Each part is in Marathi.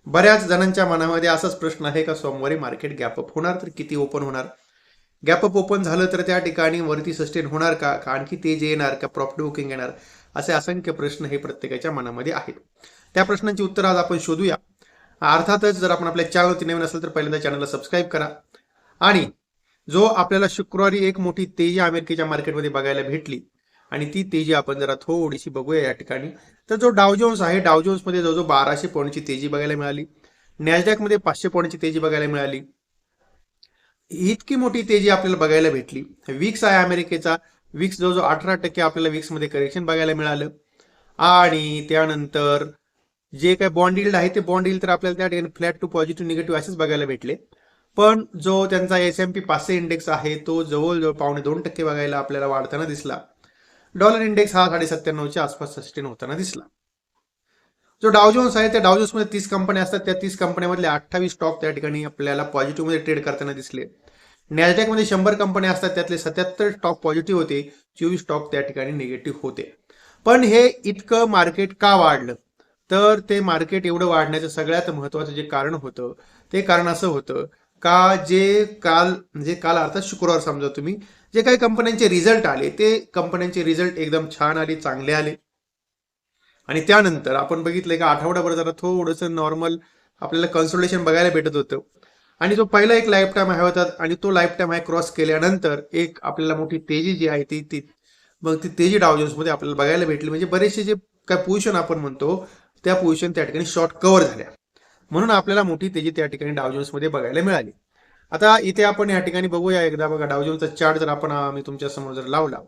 बऱ्याच जणांच्या मनामध्ये असाच प्रश्न आहे का सोमवारी मार्केट गॅपअप होणार तर किती ओपन होणार? गॅपअप ओपन झालं तर त्या ठिकाणी वरती सस्टेन होणार का आणखी तेज येणार का प्रॉफिट बुकिंग येणार? असे असंख्य प्रश्न हे प्रत्येकाच्या मनामध्ये आहेत. त्या प्रश्नांची उत्तर आज आपण शोधूया. अर्थातच जर आपण आपल्या चॅनलवरती नवीन असेल तर पहिल्यांदा चॅनलला सबस्क्राईब करा. आणि जो आपल्याला शुक्रवारी एक मोठी तेजी अमेरिकेच्या मार्केटमध्ये बघायला भेटली आणि ती तेजी आपण जरा थोडीशी बघूया या ठिकाणी. तर जो डाव जोन्स आहे, डाव जोन्स मध्ये जवळजवळ 1200 पॉईंटची तेजी बघायला मिळाली. नॅसडॅक मध्ये 500 पॉईंटची तेजी बघायला मिळाली. इतकी मोठी तेजी आपल्याला बघायला भेटली. विक्स आहे अमेरिकेचा, विक्स जवळजवळ 18% आपल्याला विक्स मध्ये करेक्शन बघायला मिळालं. आणि त्यानंतर जे काय बॉन्ड यील्ड आहे ते बॉन्ड यील्ड तर आपल्याला त्या ठिकाणी फ्लॅट टू पॉझिटिव्ह निगेटिव्ह असेच बघायला भेटले. पण जो त्यांचा S&P 500 इंडेक्स आहे तो जवळजवळ 2.25% बघायला आपल्याला वाढताना दिसला. डॉलर इंडेक्स हा 97.5च्या आसपास सस्टेन होताना दिसला. जो डाव जोन्स आहे त्या डाव जोन्स मध्ये 30 कंपन्या असतात, त्या 30 कंपन्यांमधले 28 स्टॉक त्या ठिकाणी आपल्याला पॉझिटिव्ह मध्ये ट्रेड करताना दिसले. नॅसडॅक मध्ये 100 कंपन्या असतात, त्यातले 77 स्टॉक पॉझिटिव्ह होते, 24 स्टॉक त्या ठिकाणी निगेटिव्ह होते. पण हे इतकं मार्केट का वाढलं? तर ते मार्केट एवढं वाढण्याचं सगळ्यात महत्वाचं जे कारण होतं ते कारण असं होतं का काल अर्थात शुक्रवार समजा तुम्ही, जे काही कंपन्यांचे रिझल्ट आले ते कंपन्यांचे रिझल्ट एकदम छान आले, चांगले आले. आणि त्यानंतर आपण बघितलंय का आठवड्याभर जरा थोडंसं नॉर्मल आपल्याला कन्सोलिडेशन बघायला भेटत होतं. आणि जो पहिला एक लाईफ टाइम हाय होता आणि तो लाईफ टाइम हाय क्रॉस केल्यानंतर एक आपल्याला मोठी तेजी जी आहे ती ती मग ती तेजी डाव जोन्स मध्ये आपल्याला बघायला भेटली. म्हणजे बरेचसे जे काय पोझिशन आपण म्हणतो त्या पोझिशन त्या ठिकाणी शॉर्ट कव्हर झाल्या, म्हणून आपल्याला मोठी तेजी त्या ठिकाणी डाव जोन्स मध्ये बघायला मिळाली. आता इथे आपण या ठिकाणी बघूया एकदा. बघा डाव जोन्सचा चार्ट जर आपण मी तुमच्या समोर जर लावला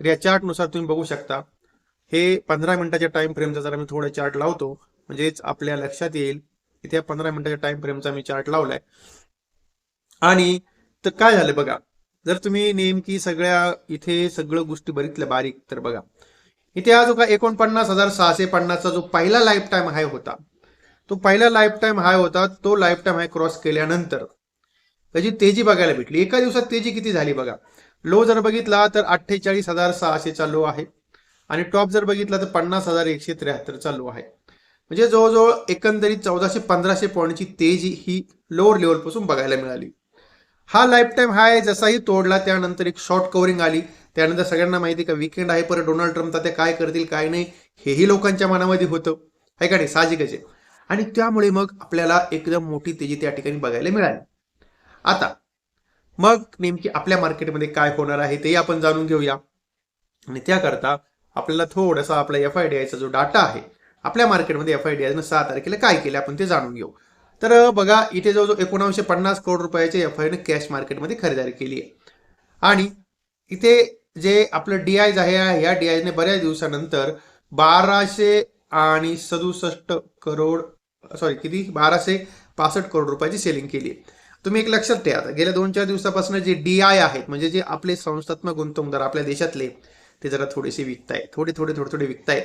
तर या चार्ट नुसार तुम्ही बघू शकता. हे 15 मिनिटाच्या टाइम फ्रेमचा जरा मी थोडा चार्ट लावतो म्हणजेच आपल्या लक्षात येईल. इथे 15 मिनिटाच्या टाइम फ्रेमचा मी चार्ट लावलाय. आणि तर काय झालं बघा, जर तुम्ही नेमकी सगळ्या इथे सगळं गोष्टी बघितल्या बारीक तर बघा, इथे हा जो का 49,650चा जो पहिला लाईफ टाइम हाय होता, तो पहिला लाईफ टाइम हाय होता, तो लाईफ टाइम हाय क्रॉस केल्यानंतर त्याची तेजी बघायला भेटली. एका दिवसात तेजी किती झाली बघा. लो जर बघितला तर 48,600चा लो आहे आणि टॉप जर बघितला तर 50,173चा लो आहे. म्हणजे जवळजवळ एकंदरीत 1400-1500 पॉईंटची तेजी ही लोअर लेवल पासून बघायला मिळाली. हा लाईफ टाइम हाय जसाही तोडला त्यानंतर एक शॉर्ट कव्हरिंग आली. त्यानंतर सगळ्यांना माहिती का वीकेंड आहे, परत डोनाल्ड ट्रम्प ते काय करतील काय नाही हेही लोकांच्या मनामध्ये होतं, आहे का नाही, साहजिकच आहे. आणि त्यामुळे मग आपल्याला एकदम मोठी तेजी त्या ठिकाणी बघायला मिळाली. आता मग नेमकी आपल्या मार्केटमध्ये काय होणार आहे ते आपण जाणून घेऊया. आणि त्याकरता आपल्याला थोडासा आपला FIDIचा जो डाटा आहे, आपल्या मार्केटमध्ये FIDIनं 6 तारखेला काय केले आपण ते जाणून घेऊ. तर बघा इथे जवळजवळ 1950 करोड रुपयाचे FIDIनं कॅश मार्केटमध्ये खरेदी केली आहे. आणि इथे जे आपलं DIज आहे, या DIजने बऱ्याच दिवसानंतर 1267 करोड किती 1265 करोड रुपयाची सेलिंग केली आहे. तुम्ही एक लक्षात ठेवा, गेल्या 2-4 दिवसापासून जे DI आहेत म्हणजे जे आपले संस्थात्मक गुंतवणूकदार आपल्या देशातले ते जरा थोडेसे विकतायत, थोडे विकतायत.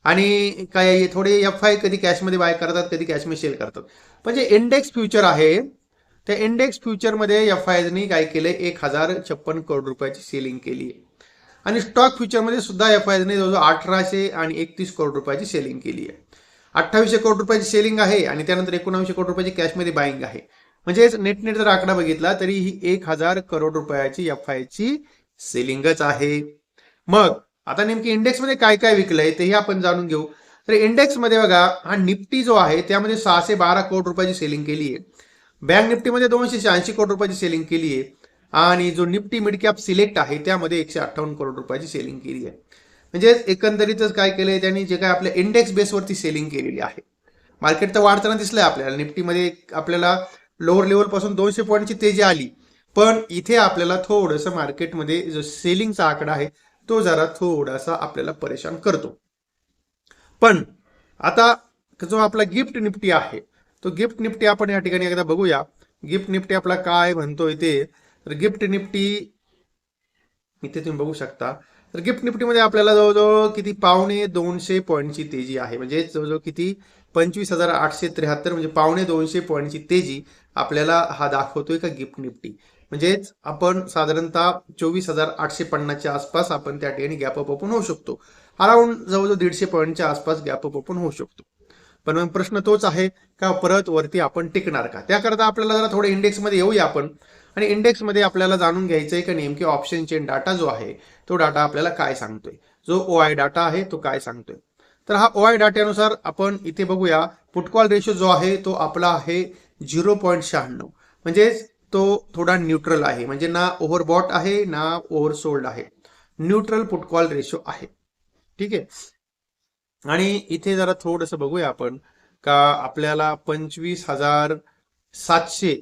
आणि काय थोडे FI कधी कॅशमध्ये बाय करतात, कधी कॅशमध्ये सेल करतात. पण जे इंडेक्स फ्युचर आहे त्या इंडेक्स फ्युचरमध्ये FIजनी काय केले, 1056 करोड रुपयाची सेलिंग केली आहे. आणि स्टॉक फ्युचरमध्ये सुद्धा FIजने जवळजवळ 1831 करोड रुपयाची सेलिंग केली आहे. 2800 करोड रुपयाची सेलिंग आहे आणि त्यानंतर 1900 करोड रुपयाची कॅशमध्ये बाईंग आहे. म्हणजेच नेट जर आकडा बघितला तरी ही 1000 करोड रुपयाची FIची सेलिंगच आहे. मग आता नेमकी इंडेक्समध्ये काय काय विकलंय तेही आपण जाणून घेऊ. तर इंडेक्समध्ये बघा, हा निफ्टी जो आहे त्यामध्ये 612 करोड रुपयाची सेलिंग केली आहे. बँक निफ्टीमध्ये 286 करोड रुपयाची सेलिंग केली आहे. आणि जो निफ्टी मिड कॅप सिलेक्ट आहे त्यामध्ये 158 करोड रुपयाची सेलिंग केली आहे. म्हणजे एकंदरीतच काय केलंय त्यांनी, जे काय आपल्या इंडेक्स बेसवरती सेलिंग केलेली आहे. मार्केट तर वाढताना दिसलंय आपल्याला. निफ्टीमध्ये आपल्याला लोअर लेवल पासून 200 पॉईंटची तेजी आली, पण इथे आपल्याला थोडंसं मार्केटमध्ये जो सेलिंगचा आकडा आहे तो जरा थोडासा आपल्याला परेशान करतो. पण आता जो आपला गिफ्ट निफ्टी आहे तो गिफ्ट निफ्टी आपण या ठिकाणी एकदा बघूया. गिफ्ट निफ्टी आपला काय म्हणतोय ते. तर गिफ्ट निफ्टी इथे तुम्ही बघू शकता. तर गिफ्ट निफ्टीमध्ये आपल्याला जवळजवळ किती 250 पॉईंटची तेजी आहे. म्हणजे जवळजवळ किती 25,873 म्हणजे 250 पॉईंटची तेजी आपल्याला हा दाखवतोय का गिफ्ट निफ्टी. म्हणजेच आपण साधारणतः 24,850च्या आसपास आपण त्या ठिकाणी गॅप अप ओपन होऊ शकतो. अराउंड जवळजवळ 150 पॉईंटच्या आसपास गॅप अप ओपन होऊ शकतो. पण मग प्रश्न तोच आहे का परत वरती आपण टिकणार का? त्याकरता आपल्याला जरा थोडं इंडेक्समध्ये येऊया आपण. आणि इंडेक्समध्ये आपल्याला जाणून घ्यायचं आहे की नेमकी ऑप्शन चेन डाटा जो आहे तो डाटा आपल्याला काय सांगतोय, जो OI डाटा आहे तो काय सांगतोय. तर हा OI डाट्यानुसार आपण इथे बघूया, पुट कॉल रेशो जो आहे तो आपला आहे 0.96, म्हणजे तो थोडा न्यूट्रल आहे, म्हणजे ना ओव्हरबॉट आहे ना ओव्हरसोल्ड आहे, न्यूट्रल पुट कॉल रेशो आहे. ठीक आहे. आणि इथे जरा थोडंसं बघूया आपण का आपल्याला 25,700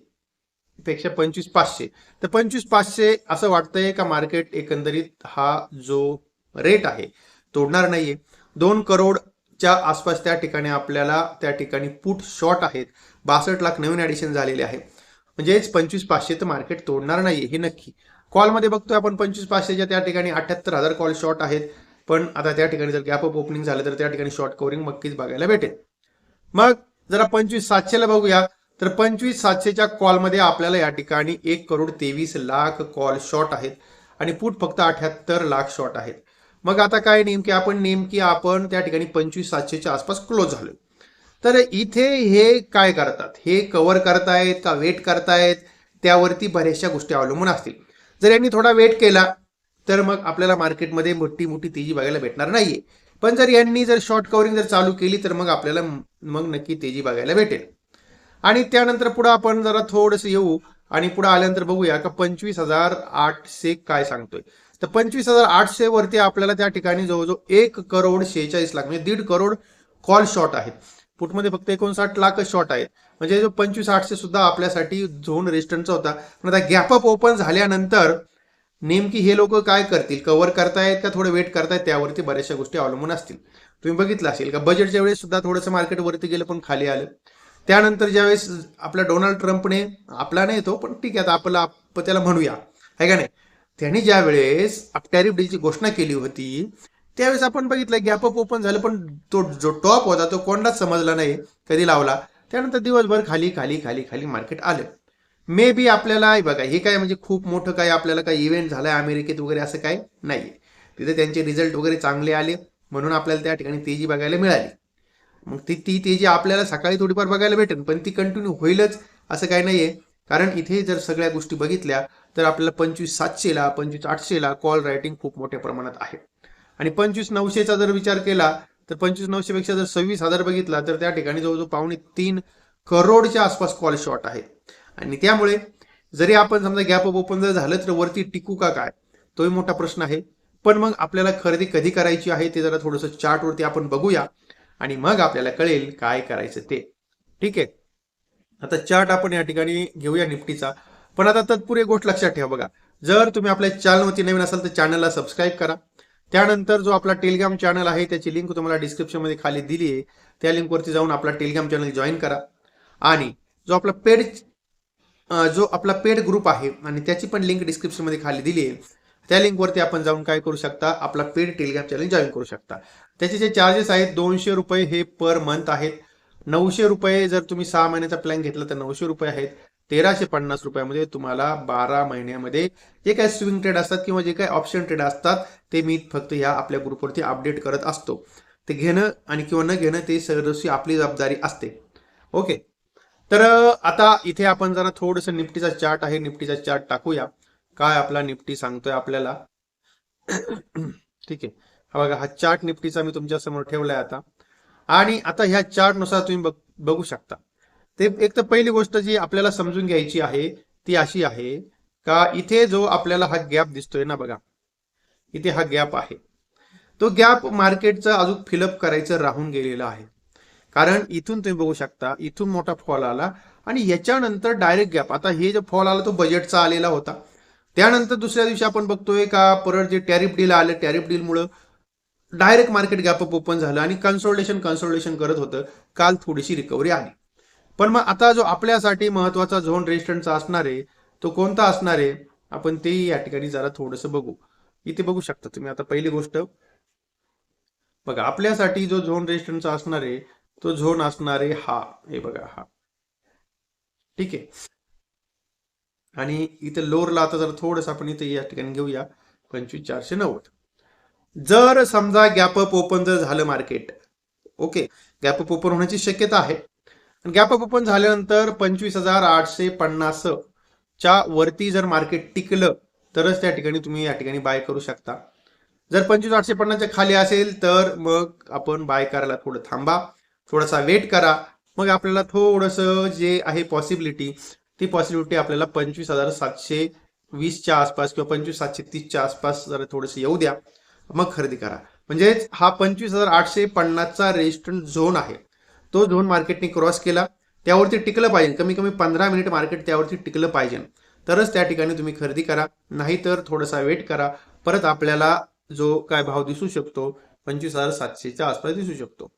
पेक्षा 25,500, तर 25,500 असं वाटतंय का मार्केट एकंदरीत हा जो रेट आहे तोडणार नाहीये. 2 करोडच्या आसपास त्या ठिकाणी आपल्याला त्या ठिकाणी पुट शॉर्ट आहेत, 62 लाख नवीन ऍडिशन झालेले आहे, म्हणजेच 25,500 तर मार्केट तोडणार नाहीये हे नक्की. कॉलमध्ये बघतोय आपण 25,500च्या त्या ठिकाणी 78,000 कॉल शॉर्ट आहेत, पण आता त्या ठिकाणी जर गॅप अप ओपनिंग झालं तर त्या ठिकाणी शॉर्ट कव्हरिंग नक्कीच बघायला भेटेल. मग जरा 25,700ला बघूया, तर 25,700च्या कॉलमध्ये आपल्याला या ठिकाणी 1,23,00,000 कॉल शॉर्ट आहेत आणि पुट फक्त 78 लाख शॉर्ट आहेत. मग आता काय नेमकी आपण त्या ठिकाणी 25,700च्या आसपास क्लोज झालोय. तर इथे हे काय करतात, हे कव्हर करतायत का वेट करतायत, त्यावरती बऱ्याचशा गोष्टी अवलंबून असतील. जर यांनी थोडा वेट केला तर मग आपल्याला मार्केटमध्ये मोठी मोठी तेजी बघायला भेटणार नाहीये. पण जर यांनी जर शॉर्ट कव्हरिंग जर चालू केली तर मग आपल्याला मग नक्की तेजी बघायला भेटेल. आणि त्यानंतर पुढे आपण जरा थोडंसं येऊ आणि पुढे आल्यानंतर बघूया का 25,800 काय सांगतोय. तर 25,800 वरती आपल्याला त्या ठिकाणी जवळजवळ 1,46,00,000 म्हणजे 1.5 करोड कॉल शॉर्ट आहेत. पुटमध्ये फक्त 59 लाख शॉर्ट आहेत, म्हणजे जो 25,800 सुद्धा आपल्यासाठी झोन रेजिस्टन्सचा होता. पण आता गॅप अप ओपन झाल्यानंतर नेमकी हे लोक काय करतील, कव्हर करतायत का थोडं वेट करतायत, त्यावरती बऱ्याचशा गोष्टी अवलंबून असतील. तुम्ही बघितलं असेल का बजेटच्या वेळेस सुद्धा थोडंसं मार्केट वरती गेलं पण खाली आलं. त्यानंतर ज्यावेळेस आपल्या डोनाल्ड ट्रम्पने, आपला नाही तो पण ठीक आहे आता आपण त्याला म्हणूया, आहे का नाही, त्यांनी ज्या वेळेस टॅरिफ डीलची घोषणा केली होती त्यावेळेस आपण बघितलं गॅप अप ओपन झालं, पण तो जो टॉप होता तो कोणालाच समजला नाही कधी लावला. त्यानंतर दिवसभर खाली खाली खाली खाली मार्केट आलं. मे बी आपल्याला बघा हे काय म्हणजे खूप मोठं काय आपल्याला काय इव्हेंट झालाय अमेरिकेत वगैरे असं काय नाहीये. तिथे त्यांचे रिझल्ट वगैरे चांगले आले म्हणून आपल्याला त्या ठिकाणी तेजी बघायला मिळाली. मग ती तेजी आपल्याला सकाळी थोडीफार बघायला भेटेल, पण ती कंटिन्यू होईलच असं काही नाहीये. कारण इथे जर सगळ्या गोष्टी बघितल्या तर आपल्याला 25,700ला 25,800ला कॉल रायटिंग खूप मोठ्या प्रमाणात आहे. आणि 25,900चा जर विचार केला तर 25,900 पेक्षा जर 26,000 बघितला तर त्या ठिकाणी जवळजवळ 2.25 करोडच्या आसपास कॉल शॉर्ट आहेत. आणि त्यामुळे जरी आपण समजा गॅप अप ओपन जर झालं तर वरती टिकू का काय, तोही मोठा प्रश्न आहे. पण मग आपल्याला खरेदी कधी करायची आहे ते जरा थोडंसं चार्टवरती आपण बघूया आणि मग आपल्याला कळेल काय करायचं ते. ठीक आहे. आता चार्ट आपण या ठिकाणी घेऊया निफ्टीचा. पण आता तत्पूर्वी गोष्ट लक्षात ठेवा बघा, जर तुम्ही आपल्या चॅनलवरती नवीन असाल तर चॅनलला सबस्क्राईब करा. त्यानंतर जो आपला टेलिग्राम चॅनल आहे त्याची लिंक तुम्हाला डिस्क्रिप्शनमध्ये खाली दिली आहे, त्या लिंकवरती जाऊन आपला टेलिग्राम चॅनल जॉईन करा. आणि जो आपला पेड ग्रुप आहे आणि त्याची पण लिंक डिस्क्रिप्शनमध्ये खाली दिली आहे, त्या लिंकवरती आपण जाऊन काय करू शकता, आपला पेड टेलिग्राम चॅनल जॉईन करू शकता. त्याचे जे चार्जेस आहेत 200 रुपये हे पर मंथ आहेत. 900 रुपये जर तुम्ही 6 महिन्याचा प्लॅन घेतला तर 900 रुपये आहेत. 1,350 रुपयामध्ये तुम्हाला 12 महिन्यामध्ये जे काही स्विंग ट्रेड असतात किंवा जे काही ऑप्शन ट्रेड असतात ते मी फक्त ह्या आपल्या ग्रुपवरती अपडेट करत असतो. ते घेणं आणि किंवा न घेणं ते सर्वस्वी आपली जबाबदारी असते. ओके. तर आता इथे आपण जरा थोडंसं निफ्टीचा चार्ट आहे, निफ्टीचा चार्ट टाकूया काय आपला निफ्टी सांगतोय आपल्याला. ठीक आहे. हा बघा, हा चार्ट निफ्टीचा मी तुमच्या समोर ठेवलाय आता. आणि आता ह्या चार्ट नुसार तुम्ही बघू शकता. ते एक तर पहिली गोष्ट जी आपल्याला समजून घ्यायची आहे ती अशी आहे का इथे जो आपल्याला हा गॅप दिसतोय ना बघा, इथे हा गॅप आहे, तो गॅप मार्केटचं अजून फिलअप करायचं राहून गेलेलं आहे. कारण इथून तुम्ही बघू शकता इथून मोठा फॉल आला आणि याच्यानंतर डायरेक्ट गॅप. आता हे जो फॉल आला तो बजेटचा आलेला होता. त्यानंतर दुसऱ्या दिवशी आपण बघतोय का परत जे टॅरिफ डील आलं, टॅरिफ डीलमुळे direct market gap up open झालं आणि कन्सोल्टेशन करत होतं. काल थोडीशी रिकव्हरी आली. पण मग आता जो आपल्यासाठी महत्वाचा झोन रेजिस्टन्सचा असणार आहे तो कोणता असणार आहे आपण ते या ठिकाणी जरा थोडंसं बघू. इथे बघू शकता तुम्ही. आता पहिली गोष्ट बघा, आपल्यासाठी जो झोन रेजिस्टन्सचा असणार आहे तो झोन असणार आहे हा, हे बघा हा. ठीक आहे. आणि इथे लोअरला आता जर थोडंसं आपण इथे या ठिकाणी घेऊया 25,490. जर समजा गॅप अप ओपन जर झालं market, okay, gap up open होण्याची शक्यता आहे. गॅप अप ओपन झाल्यानंतर 25,850 च्या वरती जर मार्केट टिकलं तरच त्या ठिकाणी तुम्ही या ठिकाणी बाय करू शकता. जर 25,850च्या खाली असेल तर मग आपण बाय करायला थोडं थांबा, थोडासा वेट करा. मग आपल्याला थोडंसं जे आहे पॉसिबिलिटी, ती पॉसिबिलिटी आपल्याला 25,720च्या आसपास किंवा 25,730च्या आसपास जरा थोडंसं येऊ द्या, मग खरेदी करा. म्हणजेच हा 25,850चा रेजिस्टन्स झोन आहे. तो झोन मार्केटने क्रॉस केला, त्यावरती टिकलं पाहिजे, कमी कमी 15 मिनिट मार्केट त्यावरती टिकलं पाहिजे, तरच त्या ठिकाणी तुम्ही खरेदी करा. नाहीतर थोडासा वेट करा. परत आपल्याला जो काय भाव दिसू शकतो 25,700च्या आसपास दिसू शकतो.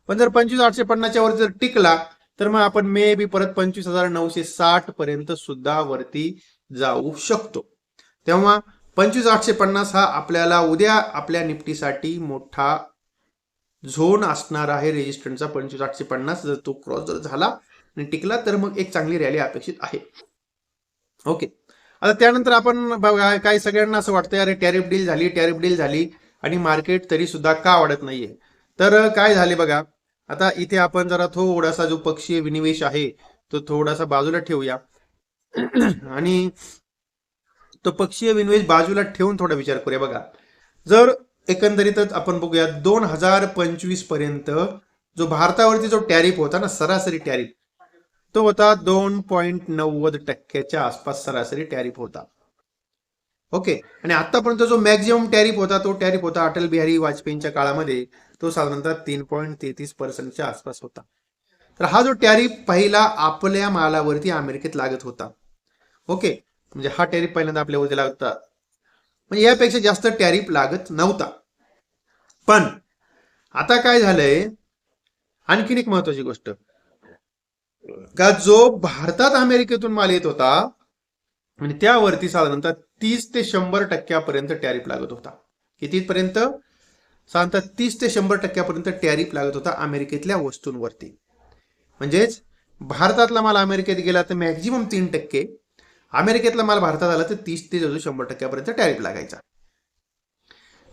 पण जर 25,850च्या वरती जर टिकला तर मग आपण मे बी परत 25,960 पर्यंत सुद्धा वरती जाऊ शकतो. तेव्हा 25,850 हा आपल्याला उद्या आपल्या निफ्टीसाठी मोठा झोन असणार आहे रेजिस्टन्सचा. 25,850 जर तो क्रॉस जर झाला आणि टिकला तर मग एक चांगली रॅली अपेक्षित आहे. ओके, आता त्यानंतर आपण बघा, काही सगळ्यांना असं वाटतं अरे टॅरिफ डील झाली आणि मार्केट तरी सुद्धा का वाढत नाहीये. तर काय झाले बघा, आता इथे आपण जरा थोडासा जो पक्षीय विनिवेश आहे तो थोडासा बाजूला ठेवूया आणि तो पक्षीय विनिवेश बाजूला ठेवून थोडा विचार करूया. बघा, जर एकंदरीतच आपण बघूया 2025 पर्यंत जो भारतावरती जो टॅरिफ होता ना, सरासरी टॅरिफ, तो होता 2.90% आसपास सरासरी टॅरिफ होता. ओके, आणि आतापर्यंत जो मॅक्झिमम टॅरिफ होता तो टॅरिफ होता अटल बिहारी वाजपेयींच्या काळामध्ये, तो साधारणतः 3.33% आसपास होता. तर हा जो टॅरिफ पहिला आपल्या मालावरती अमेरिकेत लागत होता. ओके, म्हणजे हा टॅरिफ पहिल्यांदा आपल्यावरती लागत होता, म्हणजे यापेक्षा जास्त टॅरिफ लागत नव्हता. पण आता काय झालंय, आणखीन एक महत्वाची गोष्ट, का जो भारतात अमेरिकेतून माल येत होता आणि त्यावरती साधारणतः 30 ते 100% टॅरिफ लागत होता. कितीपर्यंत? साधारणतः 30 ते 100% टॅरिफ लागत होता अमेरिकेतल्या वस्तूंवरती. म्हणजेच भारतातला माल अमेरिकेत गेला तर मॅक्झिमम 3%, अमेरिकेतला माल भारतात आला तर 30 ते 100% टॅरिफ लागायचा.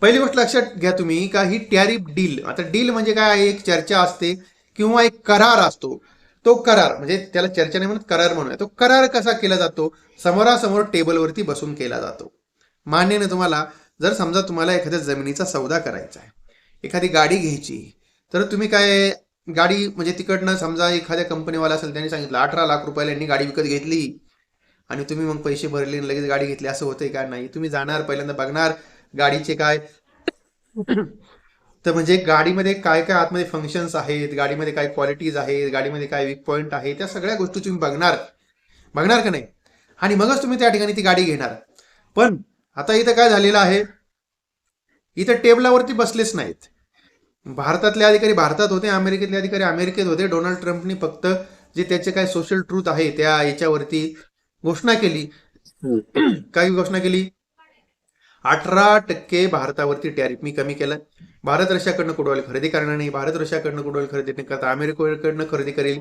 पहिली गोष्ट लक्षात घ्या तुम्ही का ही टॅरिफ डील, आता डील म्हणजे काय आहे, एक चर्चा असते किंवा एक करार असतो. तो करार म्हणजे त्याला चर्चा नाही म्हणत, करार म्हणूया. तो करार कसा केला जातो? समोरासमोर टेबलवरती बसून केला जातो. मान्य ना तुम्हाला? जर समजा तुम्हाला एखाद्या जमिनीचा सौदा करायचा आहे, एखादी गाडी घ्यायची, तर तुम्ही काय गाडी म्हणजे तिकडनं समजा एखाद्या कंपनीवाला असेल, त्यांनी सांगितलं 18 लाख रुपयाला यांनी गाडी विकत घेतली आणि तुम्ही मग पैसे भरले आणि लगेच गाडी घेतली, असं होतंय का? नाही. तुम्ही जाणार, पहिल्यांदा बघणार गाडीचे काय तर म्हणजे गाडीमध्ये काय काय आतमध्ये फंक्शन्स आहेत, गाडीमध्ये काय क्वालिटीज आहेत, गाडीमध्ये काय वीक पॉईंट आहे, त्या सगळ्या गोष्टी तुम्ही बघणार का नाही, आणि मगच तुम्ही त्या ठिकाणी ती गाडी घेणार. पण आता इथं काय झालेलं आहे, इथं टेबलावरती बसलेच नाहीत. भारतातले अधिकारी भारतात होते, अमेरिकेतले अधिकारी अमेरिकेत होते. डोनाल्ड ट्रम्पनी फक्त जे त्याचे काय सोशल ट्रूथ आहे त्या याच्यावरती घोषणा केली. काही घोषणा केली, 18% भारतावरती टॅरिफ मी कमी केलं. भारत रशियाकडनं क्रूड ऑइल खरेदी करणार नाही, भारत रशियाकडनं क्रूड ऑइल खरेदी नाही करता अमेरिकेकडनं खरेदी करेल.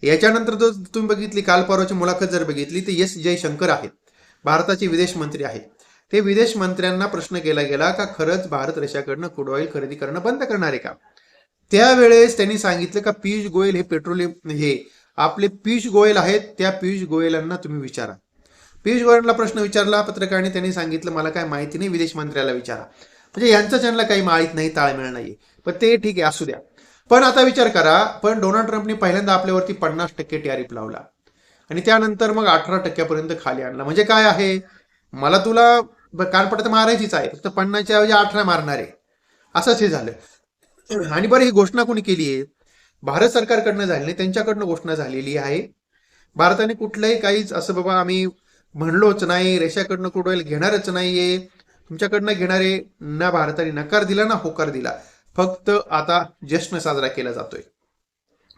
याच्यानंतर जर तुम्ही बघितली, काल परवाची मुलाखत जर बघितली, तर एस जयशंकर आहेत, भारताचे विदेश मंत्री आहेत. ते विदेश मंत्र्यांना प्रश्न केला गेला का खरंच भारत रशियाकडनं क्रूड ऑइल खरेदी करणं बंद करणार आहे का? त्यावेळेस त्यांनी सांगितलं का पियुष गोयल हे पेट्रोलियम हे आपले पियुष गोयल आहेत, त्या पियुष गोयलांना तुम्ही विचारा. पियुष गोयलला प्रश्न विचारला पत्रकाराने, त्यांनी सांगितलं मला काय माहिती नाही, विदेश मंत्र्याला विचारा. म्हणजे यांचं त्यांना काही माहित नाही, ताळमेळ नाहीये. पण ते ठीक आहे, असू द्या. पण आता विचार करा, पण डोनाल्ड ट्रम्पने पहिल्यांदा आपल्यावरती 50% टॅरिफ लावला आणि त्यानंतर मग 18% खाली आणला. म्हणजे काय आहे, मला तुला कानपडत मारायचीच आहे, फक्त 50च्या ऐवजी 18 मारणार आहे, असंच हे झालं. आणि बरं, ही घोषणा कोणी केली आहे? भारत सरकारकडनं झाली नाही, त्यांच्याकडनं घोषणा झालेली आहे. भारताने कुठलंही काहीच असं बाबा आम्ही म्हणलोच नाही, रशियाकडनं क्रूड ऑइल घेणारच नाहीये, तुमच्याकडनं घेणारे ना भारताने नकार दिला ना होकार दिला. फक्त आता जश्न साजरा केला जातोय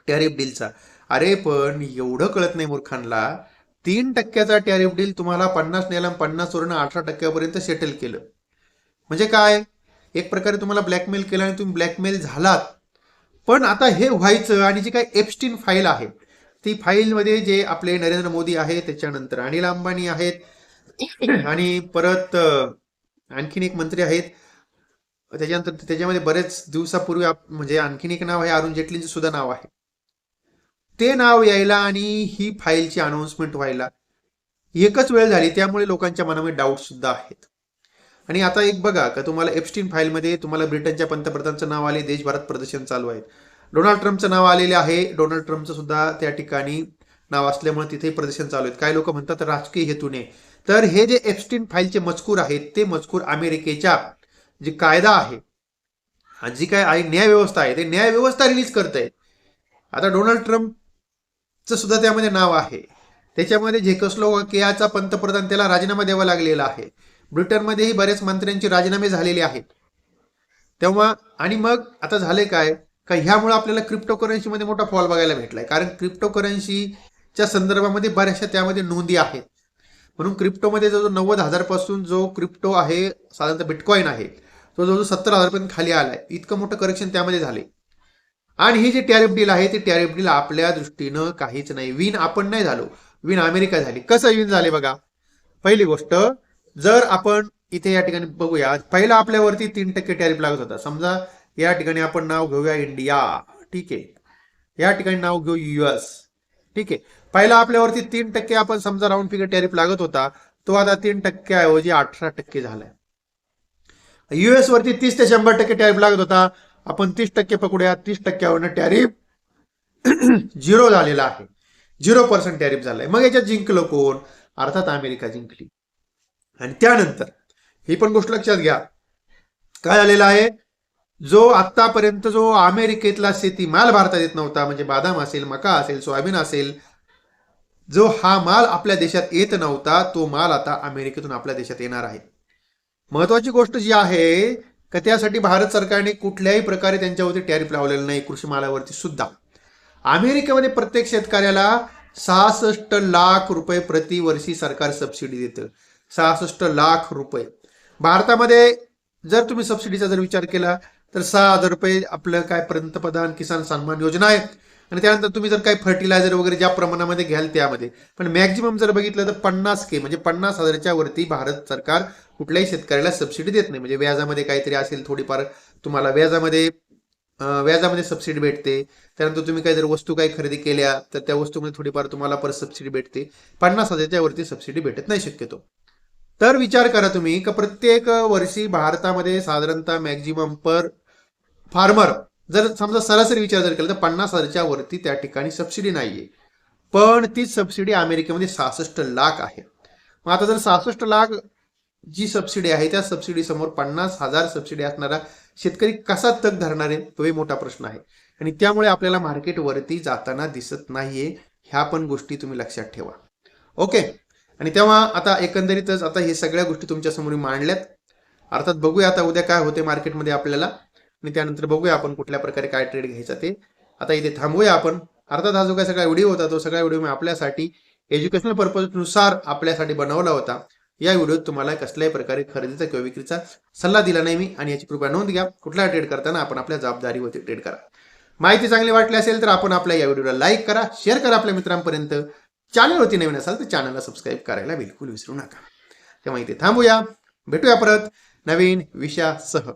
टॅरिफ डीलचा. अरे पण एवढं कळत नाही मूर्खांना, 3%चा टॅरिफ डील तुम्हाला 50 नेला, 50 वरून 18%पर्यंत सेटल केलं. म्हणजे काय, एक प्रकारे तुम्हाला ब्लॅकमेल केलं आणि तुम्ही ब्लॅकमेल झालात. पण आता हे व्हायचं, आणि जी काही एप्स्टीन फाईल आहे, ती फाईलमध्ये जे आपले नरेंद्र मोदी आहेत, त्याच्यानंतर अनिल अंबानी आहेत, आणि परत आणखीन एक मंत्री आहेत, त्याच्यानंतर त्याच्यामध्ये बरेच दिवसापूर्वी म्हणजे आणखीन एक नाव आहे, अरुण जेटलींचं सुद्धा नाव आहे. ते नाव यायला आणि ही फाईलची अनाउन्समेंट व्हायला एकच वेळ झाली, त्यामुळे लोकांच्या मनामध्ये डाऊट सुद्धा आहेत. आणि आता एक बघा का तुम्हाला एप्स्टीन फाईलमध्ये तुम्हाला ब्रिटनच्या पंतप्रधानांचं नाव आले, देशभरात प्रदर्शन चालू आहे. डोनाल्ड ट्रम्पचं नाव आलेले आहे, डोनाल्ड ट्रम्पचं सुद्धा त्या ठिकाणी नाव असल्यामुळे तिथेही प्रदर्शन चालू आहेत. काही लोक म्हणतात राजकीय हेतूने. तर हे जे एप्स्टीन फाईलचे मजकूर आहेत ते मजकूर अमेरिकेच्या जी कायदा आहे, जी काय आहे न्यायव्यवस्था आहे, ते न्यायव्यवस्था रिलीज करत आहे. आता डोनाल्ड ट्रम्पचं सुद्धा त्यामध्ये नाव आहे. त्याच्यामध्ये झेकोस्लोवाकियाचा पंतप्रधान त्याला राजीनामा द्यावा लागलेला आहे. ब्रिटनमध्येही बरेच मंत्र्यांचे राजीनामे झालेले आहेत. तेव्हा आणि मग आता झाले काय का ह्यामुळे आपल्याला क्रिप्टोकरन्सीमध्ये मोठा फॉल बघायला भेटलाय, कारण क्रिप्टोकरन्सीच्या संदर्भामध्ये बऱ्याचशा त्यामध्ये नोंदी आहेत. म्हणून क्रिप्टोमध्ये जो 90,000 पासून जो क्रिप्टो आहे, साधारणतः बिटकॉइन आहे, तो जवळजवळ 70,000 पर्यंत खाली आलाय. इतकं मोठं करेक्शन त्यामध्ये झाले. आणि ही जी टॅरिफ डील आहे ती टॅरिफ डील आपल्या दृष्टीनं काहीच नाही. विन आपण नाही झालो, विन अमेरिका झाली. कसं विन झाले बघा. पहिली गोष्ट, जर आपण इथे या ठिकाणी बघूया, पहिला आपल्यावरती 3% टॅरिफ लागत होता. समजा या ठिकाणी आपण नाव घेऊया इंडिया, ठीक आहे. या ठिकाणी नाव घेऊ US, ठीक आहे. पहिला आपल्यावरती 3% आपण समजा राऊंड फिगर टॅरिफ लागत होता, तो आता 3% ऐवजी 18% झालाय. US वरती 30 ते 100% टॅरिफ लागत होता, आपण 30% पकडूया. 30%वरनं टॅरिफ 0 झालेला आहे. 0% टॅरिफ झालाय. मग याच्यात जिंकलं कोण? अर्थात अमेरिका जिंकली. आणि त्यानंतर ही पण गोष्ट लक्षात घ्या, काय झालेलं आहे, जो आतापर्यंत जो अमेरिकेतला शेतीमाल भारतात येत नव्हता, म्हणजे बदाम असेल, मका असेल, सोयाबीन असेल, जो हा माल आपल्या देशात येत नव्हता, तो माल आता अमेरिकेतून आपल्या देशात येणार आहे. महत्वाची गोष्ट जी आहे का त्यासाठी भारत सरकारने कुठल्याही प्रकारे त्यांच्यावरती टॅरिफ लावलेलं नाही, कृषी मालावरती सुद्धा. अमेरिकेमध्ये प्रत्येक शेतकऱ्याला 66 लाख रुपये प्रतिवर्षी सरकार सबसिडी देतं. 66 लाख रुपये. भारतामध्ये जर तुम्ही सबसिडीचा जर विचार केला तर 6,000 रुपये आपलं काय पंतप्रधान किसान सन्मान योजना आहे. आणि त्यानंतर तुम्ही जर काही फर्टिलायझर वगैरे ज्या प्रमाणामध्ये घ्याल त्यामध्ये, पण मॅक्झिमम जर बघितलं तर 50K म्हणजे 50,000च्या वरती भारत सरकार कुठल्याही शेतकऱ्याला सबसिडी देत नाही. म्हणजे व्याजामध्ये काहीतरी असेल थोडीफार तुम्हाला व्याजामध्ये सबसिडी भेटते. त्यानंतर तुम्ही काही जर वस्तू काही खरेदी केल्या तर त्या वस्तूमध्ये थोडीफार तुम्हाला परत सबसिडी भेटते. 50,000च्या वरती सबसिडी भेटत नाही शक्यतो. तर विचार करा तुम्ही का प्रत्येक वर्षी भारतामध्ये साधारणतः मॅक्झिमम पर फार्मर जर समजा सरासरी विचार जर केला तर 50,000च्या वरती त्या ठिकाणी सबसिडी नाहीये. पण तीच सबसिडी अमेरिकेमध्ये 66 लाख आहे. मग आता जर 66 लाख जी सबसिडी आहे त्या सबसिडी समोर 50,000 सबसिडी असणारा शेतकरी कसा तग धरणार आहे, तोही मोठा प्रश्न आहे. आणि त्यामुळे आपल्याला मार्केटवरती जाताना दिसत नाहीये. ह्या पण गोष्टी तुम्ही लक्षात ठेवा. ओके. आणि तेव्हा आता एकंदरीतच आता हे सगळ्या गोष्टी तुमच्या समोर मांडल्यात. अर्थात बघूया आता उद्या काय होते मार्केटमध्ये आपल्याला, आणि त्यानंतर बघूया आपण कुठल्या प्रकारे काय ट्रेड घ्यायचा ते. आता इथे थांबूया आपण. अर्थात हा जो काय सगळा व्हिडिओ होता तो सगळा व्हिडिओ मी आपल्यासाठी एज्युकेशनल पर्पजनुसार आपल्यासाठी बनवला होता. या व्हिडिओत तुम्हाला कसल्याही प्रकारे खरेदीचा किंवा विक्रीचा सल्ला दिला नाही मी, आणि याची कृपया नोंद घ्या. कुठला ट्रेड करताना आपण आपल्या जबाबदारीवरती ट्रेड करा. माहिती चांगली वाटली असेल तर आपण आपल्या या व्हिडिओला लाईक करा, शेअर करा आपल्या मित्रांपर्यंत. चॅनलवरती नवीन असाल तर चॅनलला सबस्क्राईब करायला बिलकुल विसरू नका. तेव्हा इथे थांबूया, भेटूया परत नवीन विषयासह.